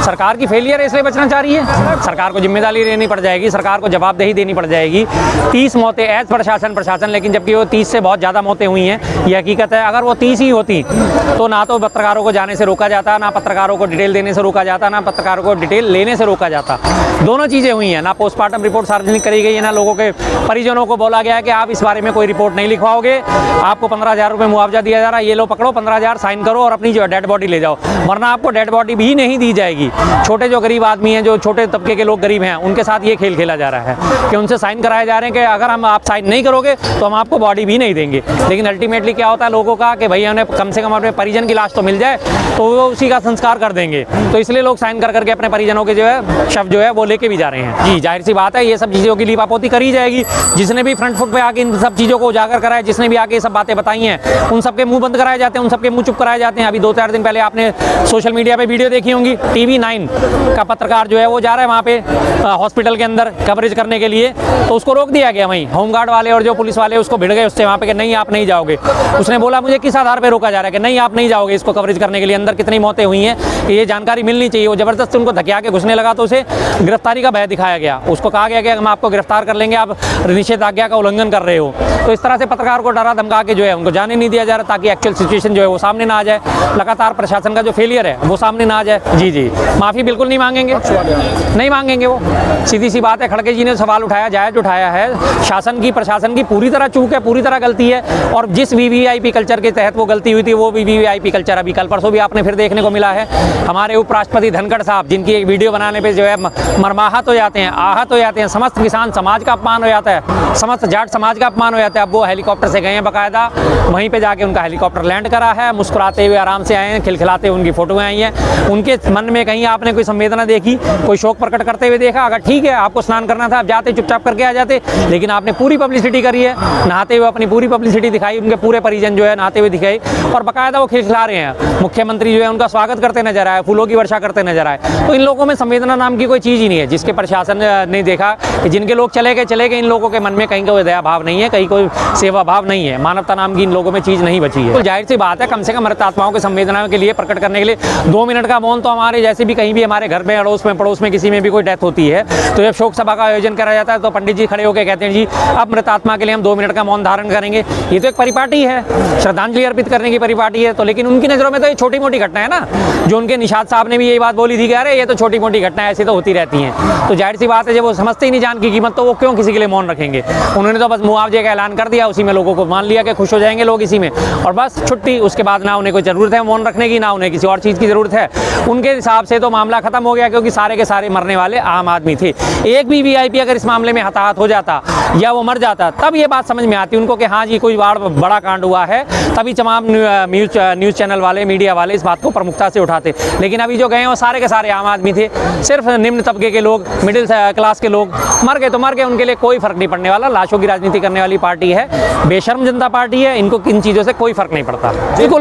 सरकार की फेलियर है इसलिए बचना चाह रही है। सरकार को जिम्मेदारी लेनी पड़ जाएगी, सरकार को जवाबदेही देनी पड़ जाएगी। 30 मौतें एज प्रशासन, लेकिन जबकि वो 30 से बहुत ज़्यादा मौतें हुई हैं, ये हकीकत है। अगर वो 30 ही होती तो ना तो पत्रकारों को जाने से रोका जाता, ना पत्रकारों को डिटेल देने से रोका जाता, ना पत्रकारों को डिटेल लेने से रोका जाता। दोनों चीज़ें हुई हैं, ना पोस्टमार्टम रिपोर्ट सार्वजनिक करी गई है, ना लोगों के परिजनों को बोला गया है कि आप इस बारे में कोई रिपोर्ट नहीं लिखवाओगे, आपको 15,000 रुपये मुआवजा दिया जा रहा है, ये लो पकड़ो 15,000 साइन करो और अपनी जो है डेड बॉडी ले जाओ, वरना आपको डेड बॉडी भी नहीं दी जाएगी। छोटे जो गरीब आदमी हैं, जो छोटे तबके के लोग गरीब हैं, उनके साथ ये खेल खेला जा रहा है कि उनसे साइन कराए जा रहे हैं कि अगर आप साइन नहीं करोगे तो हम आपको बॉडी भी नहीं देंगे। लेकिन अल्टीमेटली क्या होता है लोगों का कि भैया उन्हें कम से कम अपने परिजन की लाश तो मिल जाए तो वो उसी का संस्कार कर देंगे, तो इसलिए लोग साइन कर करके अपने परिजनों के जो है शव जो है वो लेके भी जा रहे हैं। जी जाहिर सी बात है ये सब चीज़ों की लीपापोती करी जाएगी। जिसने भी फ्रंट फुट पे आके इन सब चीज़ों को उजागर कराया, जिसने भी आके ये सब बातें बताई हैं, उन सबके मुंह बंद कराए जाते हैं, उन सबके मुंह चुप कराए जाते हैं। अभी 2-4 दिन पहले आपने सोशल मीडिया पे वीडियो देखी होंगी, TV9 का पत्रकार जो है वो जा रहा है वहाँ पे हॉस्पिटल के अंदर कवरेज करने के लिए, तो उसको रोक दिया गया। वहीं होमगार्ड वाले और जो पुलिस वाले उसको भिड़ गए उससे वहाँ पे कि नहीं आप नहीं जाओगे। उसने बोला मुझे किस आधार पर रोका जा रहा है कि नहीं आप नहीं जाओगे इसको कवरेज करने के लिए, अंदर कितनी मौतें हुई हैं ये जानकारी मिलनी चाहिए। वो जबरदस्ती उनको धकिया के घुसने लगा तो उसे गिरफ्तारी का भय दिखाया गया। उसको कहा गया कि हम आपको गिरफ्तार कर लेंगे, आप निषेधाज्ञा का उल्लंघन कर रहे हो। तो इस तरह से पत्रकार को डरा धमका के जो है उनको जाने नहीं दिया जा रहा ताकि एक्चुअल सिचुएशन जो है वो सामने ना आ जाए, लगातार प्रशासन का जो फेलियर है वो सामने ना आ जाए। जी माफ़ी बिल्कुल नहीं मांगेंगे, नहीं मांगेंगे। वो सीधी सी बात है, खड़गे जी ने सवाल उठाया, जायज़ उठाया है। शासन की प्रशासन की पूरी तरह चूक है, पूरी तरह गलती है। और जिस VVIP कल्चर के तहत वो गलती हुई थी वो VVIP कल्चर अभी कल परसों भी आपने फिर देखने को मिला है। हमारे उपराष्ट्रपति धनखड़ साहब जिनकी एक वीडियो बनाने पे जो है मरमाहत हो जाते हैं, आहत हो जाते हैं, समस्त किसान समाज का अपमान हो जाता है, समस्त जाट समाज का अपमान हो जाता है। अब वो हेलीकॉप्टर से गए हैं बाकायदा, वहीं पे जाके उनका हेलीकॉप्टर लैंड करा है, मुस्कुराते हुए आराम से आए हैं, खिलखिलाते हुए उनकी फोटोएं आई हैं। उनके मन में कहीं आपने कोई संवेदना देखी, कोई शोक प्रकट करते हुए देखा? अगर ठीक है आपको स्नान करना था आप जाते चुपचाप करके आ जाते, लेकिन आपने पूरी पब्लिसिटी करी है, नहाते हुए अपनी पूरी पब्लिसिटी दिखाई, उनके पूरे परिजन जो है नहाते हुए दिखाई और बाकायदा वो खिलखिला रहे हैं। मुख्यमंत्री जो है उनका स्वागत करते नजर आए, फूलों की वर्षा करते नजर आए। तो इन लोगों में संवेदना नाम की कोई चीज़ ही नहीं है, जिसके प्रशासन ने देखा कि जिनके लोग चले गए, इन लोगों के मन में कहीं कोई दया भाव नहीं है, कहीं कोई सेवा भाव नहीं है, मानवता नाम की इन लोगों में चीज़ नहीं बची है। तो जाहिर सी बात है कम से कम मृत आत्माओं की संवेदना के लिए प्रकट करने के लिए 2 मिनट का मौन तो हमारे जैसे भी कहीं भी हमारे घर में अड़ोस में पड़ोस में किसी में भी कोई डेथ होती है तो जब शोक सभा का आयोजन करा जाता है तो पंडित जी खड़े होकर कहते हैं जी अब मृत आत्मा के लिए हम 2 मिनट का मौन धारण करेंगे। ये तो एक परिपाटी है, श्रद्धांजलि अर्पित करने की परिपाटी है। तो लेकिन उनकी नज़रों में तो ये छोटी मोटी घटना है ना, जो उनके निषाद साहब ने भी यही बात बोली थी कि अरे ये तो छोटी मोटी घटना ऐसी तो होती रहती हैं। तो जाहिर सी बात है जब वो समझते ही नहीं जान की कीमत तो वो क्यों किसी के लिए मौन रखेंगे। उन्होंने तो बस मुआवजे का ऐलान कर दिया, उसी में लोगों को मान लिया कि खुश हो जाएंगे लोग इसी में, और बस छुट्टी। उसके बाद ना उन्हें कोई ज़रूरत है मौन रखने की, ना उन्हें किसी और चीज़ की ज़रूरत है। उनके हिसाब से तो मामला खत्म हो गया, क्योंकि सारे के सारे मरने वाले आम आदमी थे। एक भी VIP अगर इस मामले में हताहत हो जाता या वो मर जाता तब ये बात समझ में आती उनको कि हाँ जी कोई बड़ा कांड हुआ है, तभी तमाम न्यूज़ चैनल वाले, मीडिया वाले इस बात को प्रमुखता से उठाते। लेकिन अभी जो गए हैं वो सारे के सारे आम आदमी थे, सिर्फ निम्न तबके के लोग, मिडिल क्लास के लोग मर गए तो मर गए, उनके लिए कोई फर्क नहीं पड़ने वाला। लाशों की राजनीति करने वाली पार्टी है, बेशर्म जनता पार्टी है, इनको इन चीज़ों से कोई फर्क नहीं पड़ता।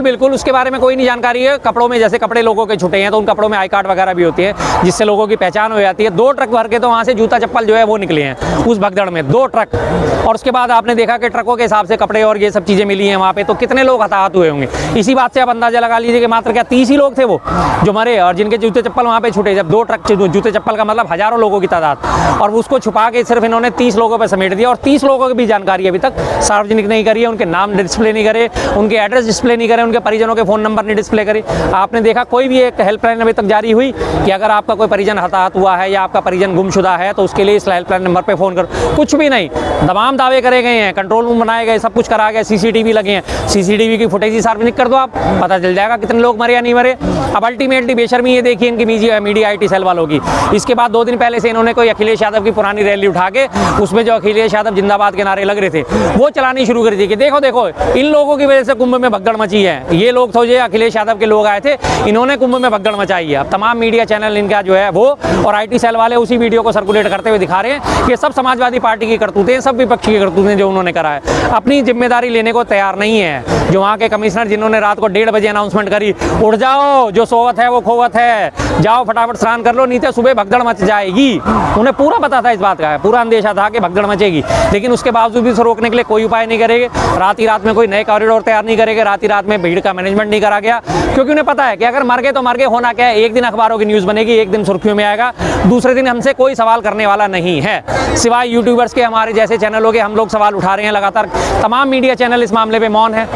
बिल्कुल उसके बारे में कोई नहीं जानकारी है। कपड़ों में जैसे कपड़े लोगों के छुटे हैं तो उन कपड़ों में आई कार्ड वगैरह भी होती है जिससे लोगों की पहचान हो जाती है। 2 ट्रक भर के तो वहाँ से जूता चप्पल जो है वो निकले हैं उस भगदड़ में, 2 ट्रक। और उसके बाद आपने देखा कि ट्रकों के हिसाब से कपड़े और ये सब चीज़ें मिली हैं वहाँ पे, तो कितने लोग हताहत हुए होंगे। इसी बात से आप अंदाजा लगा लीजिए कि मात्र क्या 30 ही लोग थे वो जो मरे और जिनके जूते चप्पल वहाँ पे छूटे। जब 2 ट्रक जूते चप्पल का मतलब हज़ारों लोगों की तादाद, और उसको छुपा के सिर्फ इन्होंने 30 लोगों पर समेट दिया। और 30 लोगों की भी जानकारी अभी तक सार्वजनिक नहीं करी है, उनके नाम डिस्प्ले नहीं करे, उनके एड्रेस डिस्प्ले नहीं करे, उनके परिजनों के फ़ोन नंबर नहीं डिस्प्ले करे। आपने देखा कोई भी एक हेल्पलाइन अभी तक जारी हुई कि अगर आपका कोई परिजन हताहत हुआ है या आपका परिजन गुमशुदा है तो उसके लिए इस हेल्पलाइन नंबर पे फ़ोन करो? कुछ भी नहीं। तमाम दावे करे गए हैं, कंट्रोल रूम बनाए गए, सब कुछ करा गया, CCTV लगे हैं, CCTV की फुटेज ही सार्वजनिक कर दो, आप पता चल जाएगा कितने लोग मरे या नहीं मरे। अब अल्टीमेटली बेशर्मी ये देखिए इनकी मीडिया IT सेल वालों की। इसके बाद 2 दिन पहले से इन्होंने कोई अखिलेश यादव की पुरानी रैली उठा के उसमें जो अखिलेश यादव जिंदाबाद के नारे लग रहे थे वो चलानी शुरू कर दी कि देखो देखो इन लोगों की वजह से कुंभ में भगदड़ मची है। ये लोग तो जो अखिलेश यादव के लोग आए थे, इन्होंने कुंभ में भगदड़ मचाई है। अब तमाम मीडिया चैनल इनका जो है वो और IT सेल वाले उसी वीडियो को सर्कुलेट करते हुए दिखा रहे हैं कि सब समाजवादी पार्टी की करतूतें, सब विपक्ष की करतूतें जो उन्होंने करा है। अपनी जिम्मेदारी लेने को तैयार नहीं है। जो वहाँ के कमिश्नर जिन्होंने रात को 1:30 बजे अनाउंसमेंट करी, उठ जाओ, जो सो खोवत है, वो खोवत है, जाओ फटाफट स्नान कर लो, नहीं तो सुबह भगदड़ मच जाएगी। उन्हें पूरा पता था इस बात का, पूरा अंदेशा था कि भगदड़ मचेगी, लेकिन उसके बावजूद भी उसे रोकने के लिए कोई उपाय नहीं करेंगे। रात ही रात में कोई नए कॉरिडोर तैयार नहीं करेंगे, रात ही रात में भीड़ का मैनेजमेंट नहीं करा गया, क्योंकि उन्हें पता है कि अगर मर गए तो मर गए, होना क्या है, एक दिन अखबारों की न्यूज़ बनेगी, एक दिन सुर्खियों में आएगा, दूसरे दिन हमसे कोई सवाल करने वाला नहीं है, सिवाय यूट्यूबर्स के, हमारे जैसे चैनलों के। हम लोग सवाल उठा रहे हैं लगातार, तमाम मीडिया चैनल इस मामले पे मौन है,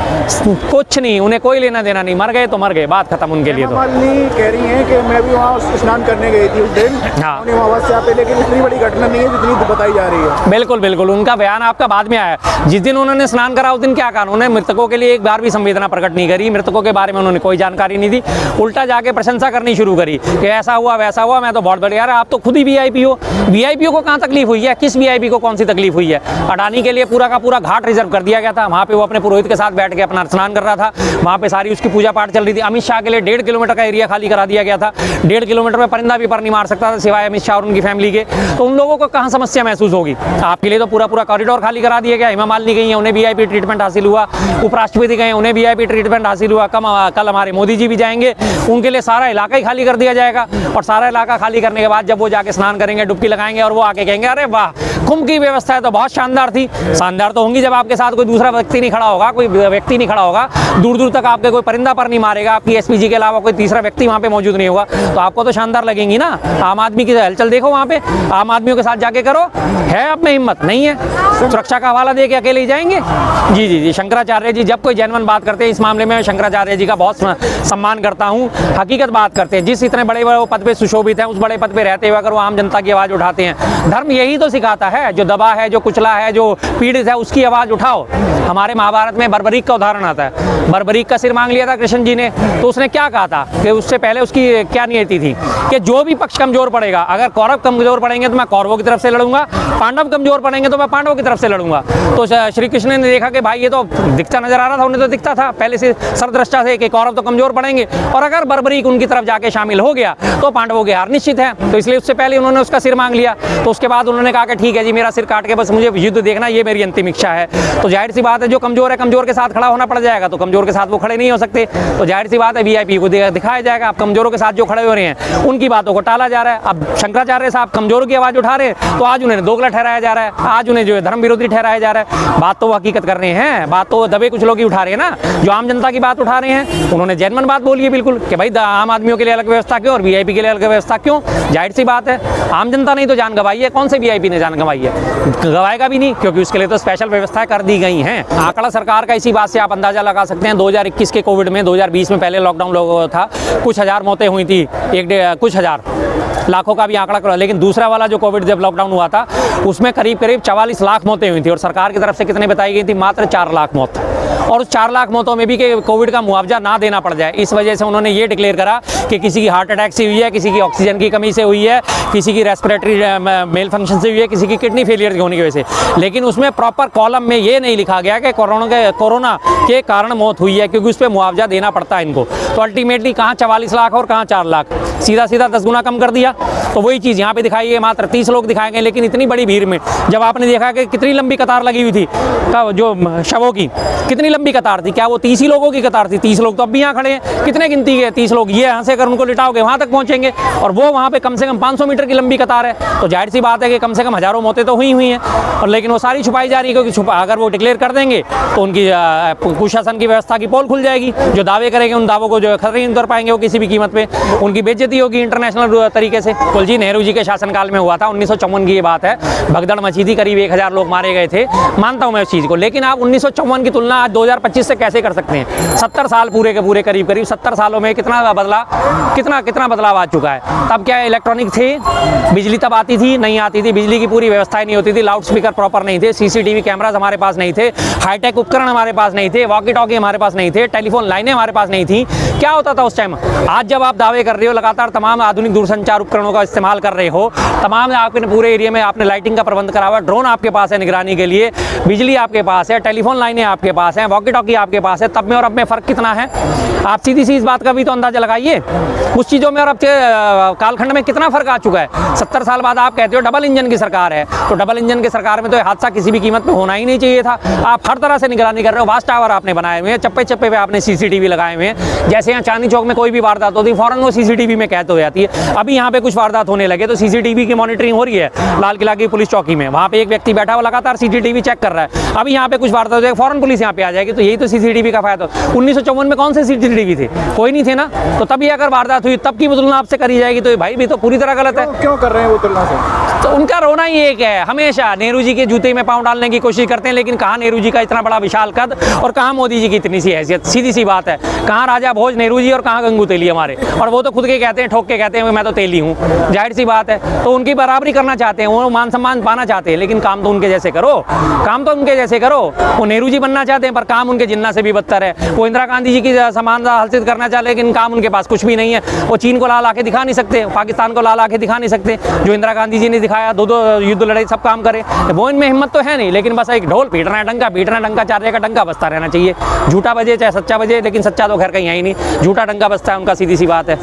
कुछ नहीं, उन्हें कोई लेना देना नहीं, मर गए तो मर गए, बात खत्म उनके लिए। तो कह रही हैं कि मैं भी वहाँ स्नान करने गई थी उस दिन, हाँ, अमावस्या पे, लेकिन इतनी बड़ी घटना नहीं है जितनी बताई जा रही है। बिल्कुल बिल्कुल, उनका बयान आपका बाद में आया। जिस दिन उन्होंने स्नान करा उस दिन क्या कहा, उन्होंने मृतकों के लिए एक बार भी संवेदना प्रकट नहीं करी, मृतकों के बारे में उन्होंने कोई जानकारी नहीं दी, उल्टा जाके प्रशंसा करनी शुरू करी कि ऐसा हुआ वैसा हुआ, मैं तो बहुत बढ़िया। यार आप तो खुद ही वीआईपी हो, वीआईपी को कहाँ तकलीफ हुई है, किस वीआईपी को कौन सी तकलीफ हुई है? अडानी के लिए पूरा का पूरा घाट रिजर्व कर दिया गया था, वहाँ पे वो अपने पुरोहित के साथ बैठ के अपना स्नान कर रहा था, वहाँ पे सारी उसकी पूजा पाठ चल रही थी। अमित शाह के लिए 1.5 किलोमीटर का एरिया खाली करा दिया गया था, 1.5 किलोमीटर में परिंदा भी पर नहीं मार सकता था सिवाय अमित शाह और उनकी फैमिली के। तो उन लोगों को कहाँ समस्या महसूस होगी? आपके लिए तो पूरा पूरा कॉरिडोर खाली करा दिया गया। हेमा मालिनी गई हैं, उन्हें वीआईपी ट्रीटमेंट हासिल हुआ, उपराष्ट्रपति गए, उन्हें वीआईपी ट्रीटमेंट हासिल हुआ, कल हमारे मोदी जी भी जाएंगे, उनके लिए सारा इलाका ही खाली कर दिया जाएगा। और सारा इलाका खाली करने के बाद जब वो जाके स्नान करेंगे, डुबकी लगाएंगे, और वो आके कहेंगे अरे वाह, कुंभ की व्यवस्था तो बहुत शानदार थी। शानदार तो होंगी जब आपके साथ कोई दूसरा व्यक्ति नहीं खड़ा होगा, कोई व्यक्ति नहीं खड़ा होगा, दूर दूर तक आपके कोई परिंदा पर नहीं मारेगा, आपकी एसपीजी के अलावा कोई तीसरा व्यक्ति वहाँ पे मौजूद नहीं होगा, तो आपको तो शानदार लगेंगी ना। आम आदमी की हलचल देखो, वहाँ पे आम आदमियों के साथ जाके करो, है आप में हिम्मत? नहीं है, सुरक्षा का हवाला दे के अकेले ही जाएंगे। जी जी जी, शंकराचार्य जी जब कोई जेन्युइन बात करते हैं इस मामले में, शंकराचार्य जी का बहुत सम्मान करता हूँ, हकीकत बात करते हैं। जिस इतने बड़े वो पद पे सुशोभित हैं, उस बड़े पद पे रहते हुए अगर वो आम जनता की आवाज़ उठाते हैं, धर्म यही तो सिखाता है, जो दबा है, जो कुचला है, जो पीड़ित है, उसकी आवाज़ उठाओ। हमारे महाभारत में बर्बरीक का उदाहरण आता है, बर्बरीक का सिर मांग लिया था कृष्ण जी ने, तो उसने क्या कहा था कि उससे पहले उसकी क्या नियति थी कि जो भी पक्ष कमजोर पड़ेगा, अगर कौरव कमजोर पड़ेंगे तो मैं कौरवों की तरफ से लड़ूंगा, पांडव कमजोर पड़ेंगे तो मैं पांडवों की तरफ से लड़ूंगा। तो श्री कृष्ण ने देखा कि भाई ये तो दिखता नजर आ रहा था, उन्हें तो दिखता था पहले से सरदृष्टा से कि कौरव तो कमजोर पड़ेंगे, और अगर बर्बरीक उनकी तरफ जाके शामिल हो गया तो पांडवों की हार निश्चित है। तो इसलिए उससे पहले उन्होंने उसका सिर मांग लिया। तो उसके बाद उन्होंने कहा कि ठीक है जी, मेरा सिर काट के बस मुझे युद्ध देखना, ये मेरी अंतिम इच्छा है। तो जाहिर सी बात है, जो कमजोर है कमजोर के साथ खड़ा होना पड़ जाएगा, तो कमजोर के साथ वो खड़े नहीं हो सकते, तो जाहिर सी बात है वीआईपी को दिखाया जाएगा। अब कमजोरों के साथ जो खड़े हो रहे हैं उनकी बातों को टाला जा रहा है। अब शंकराचार्य साहब कमजोरों की आवाज उठा रहे हैं, तो आज उन्हें दोगला ठहराया जा रहा है, आज उन्हें जो है धर्म विरोधी ठहराया जा रहा है। बात तो वो हकीकत कर रहे हैं, बात तो दबे कुछ लोग ही उठा रहे हैं ना, जो आम जनता की बात उठा रहे हैं। उन्होंने जेन्युइन बात बोली है बिल्कुल कि भाई आम आदमियों के लिए अलग व्यवस्था क्यों और वीआईपी के लिए अलग व्यवस्था क्यों? जाहिर सी बात है, आम जनता नहीं तो जान गंवाई है, कौन से वीआईपी ने जान गंवाई है? गंवाएगा भी नहीं, क्योंकि उसके लिए तो स्पेशल व्यवस्थाएं कर दी गई हैं। आंकड़ा सरकार का इसी बात से आप अंदाजा लगा सकते हैं। 2021 के कोविड में, 2020 में पहले लॉकडाउन था, कुछ हजार मौतें हुई थी, कुछ हजार, लाखों का भी आंकड़ा करो, लेकिन दूसरा वाला जो कोविड जब लॉकडाउन हुआ था उसमें करीब 44 लाख मौतें हुई थी, और सरकार की तरफ से कितने बताई गई थी? मात्र 4 लाख मौत। और उस 4 लाख मौतों में भी कि कोविड का मुआवजा ना देना पड़ जाए, इस वजह से उन्होंने ये डिक्लेयर करा कि किसी की हार्ट अटैक से हुई है, किसी की ऑक्सीजन की कमी से हुई है, किसी की रेस्पिरेटरी मेल फंक्शन से हुई है, किसी की किडनी फेलियर होने की वजह से। लेकिन उसमें प्रॉपर कॉलम में ये नहीं लिखा गया कि कोरोना के कारण मौत हुई है, क्योंकि उस पर मुआवजा देना पड़ता है इनको। तो अल्टीमेटली कहाँ 44 लाख और कहाँ 4 लाख, सीधा सीधा 10 गुना कम कर दिया। तो वही चीज़ यहाँ पे दिखाई है, मात्र 30 लोग दिखाए गए, लेकिन इतनी बड़ी भीड़ में जब आपने देखा कि कितनी लंबी कतार लगी हुई थी जो शवों की, कितनी लंबी कतार थी, क्या वो 30 ही लोगों की कतार थी? 30 लोग तो अब भी यहाँ खड़े हैं, कितने गिनती के 30 लोग, ये यहाँ से अगर उनको लिटाओगे वहाँ तक पहुँचेंगे, और वो वहाँ पे कम से कम 500 मीटर की लंबी कतार है। तो जाहिर सी बात है कि कम से कम हजारों मौतें तो हुई हैं, और लेकिन वो सारी छुपाई जा रही है, क्योंकि अगर वो डिक्लेयर कर देंगे तो उनकी कुशासन की व्यवस्था की पोल खुल जाएगी। जो दावे करेंगे उन दावों को जो खतरे नहीं उतर पाएंगे वो किसी भी कीमत पे, उनकी बेइज्जती होगी इंटरनेशनल तरीके से। कुल जी नेहरू जी के शासनकाल में हुआ था, 1954 की ये बात है, भगदड़ मची थी, करीब 1000 लोग मारे गए थे, मानता हूँ मैं उस चीज़ को। लेकिन आप 1954 की तुलना आज 2025 से कैसे कर सकते हैं? 70 साल पूरे के पूरे, करीब 70 सालों में कितना बदलाव आ चुका है। तब क्या इलेक्ट्रॉनिक थे, बिजली तब आती थी नहीं आती थी, बिजली की पूरी व्यवस्थाएं नहीं होती थी, लाउड स्पीकर प्रॉपर नहीं थे, सीसीटीवी कैमराज हमारे पास नहीं थे, हाईटेक उपकरण हमारे पास नहीं थे, वॉकी टॉकी हमारे पास नहीं थे, टेलीफोन लाइनें हमारे पास नहीं थी। क्या होता था उस टाइम? आज जब आप दावे कर रहे हो, लगातार तमाम आधुनिक दूरसंचार उपकरणों का इस्तेमाल कर रहे हो, तमाम आपके पूरे एरिया में आपने लाइटिंग का प्रबंध करा हुआ, ड्रोन आपके पास है निगरानी के लिए, बिजली आपके पास है, टेलीफोन लाइनें आपके पास हैं, वॉकी टॉकी आपके पास है, तब में और अब में फ़र्क कितना है? आप सीधी सी इस बात का भी तो अंदाजा लगाइए, उस चीज़ों में और अब के कालखंड में कितना फ़र्क आ चुका है। 70 साल बाद आप कहते हो डबल इंजन की सरकार है। तो डबल इंजन की सरकार में तो ये हादसा किसी भी कीमत पे होना ही नहीं चाहिए था। आप हर तरह से निगरानी कर रहे हो, वाच टावर आपने बनाए हुए हैं, चप्पे चप्पे पे आपने सीसीटीवी लगाए हुए हैं। जैसे यहाँ चांदनी चौक में कोई भी वारदात होती है फौरन वो सीसीटीवी में कैद हो जाती है। अभी यहाँ पे कुछ वारदात होने लगे तो सीसीटीवी की मॉनिटरिंग हो रही है लाल किला की पुलिस चौकी में, वहाँ पे एक व्यक्ति बैठा हुआ लगातार सीसीटीवी चेक कर रहा है। अभी यहाँ पे कुछ वारदात हो जाएगी फौरन पुलिस यहाँ पे आ जाएगी, तो यही तो सीसीटीवी का फायदा। 1954 में कौन से सीसीटीवी थे? कोई नहीं थे ना। तो तभी अगर वारदात हुई तब की तुलना आपसे करी जाएगी तो भाई भी तो पूरी तरह गलत है। क्यों कर रहे हैं वो तुलना से? तो उनका रोना ही एक है, हमेशा नेहरू जी के जूते में पांव डालने की कोशिश करते हैं, लेकिन कहाँ नेहरू जी का इतना बड़ा विशाल कद और कहाँ मोदी जी की इतनी सी हैसियत। सीधी सी बात है, कहाँ राजा भोज नेहरू जी और कहाँ गंगू तेली हमारे। और वो तो खुद के कहते हैं, ठोक के कहते हैं मैं तो तेली हूँ, जाहिर सी बात है। तो उनकी बराबरी करना चाहते हैं, वो मान सम्मान पाना चाहते हैं, लेकिन काम तो उनके जैसे करो, काम तो उनके जैसे करो। वो नेहरू जी बनना चाहते हैं पर काम उनके जिन्ना से भी बदतर है। वो इंदिरा गांधी जी की समानता हासिल करना चाहते हैं, लेकिन काम उनके पास कुछ भी नहीं है। वो चीन को ला ला के दिखा नहीं सकते, पाकिस्तान को ला ला के दिखा नहीं सकते जो इंदिरा गांधी जी ने दिखाया। दो युद्ध लड़ाई सब काम करे, वो इनमें हिम्मत तो है नहीं। लेकिन बस एक ढोल पीटना है, डंका चार का डंका बजता रहना चाहिए। झूठा बजे चाहे सच्चा बजे, लेकिन सच्चा तो खैर कहीं है ही नहीं, झूठा डंका बजता है उनका, सीधी सी बात है।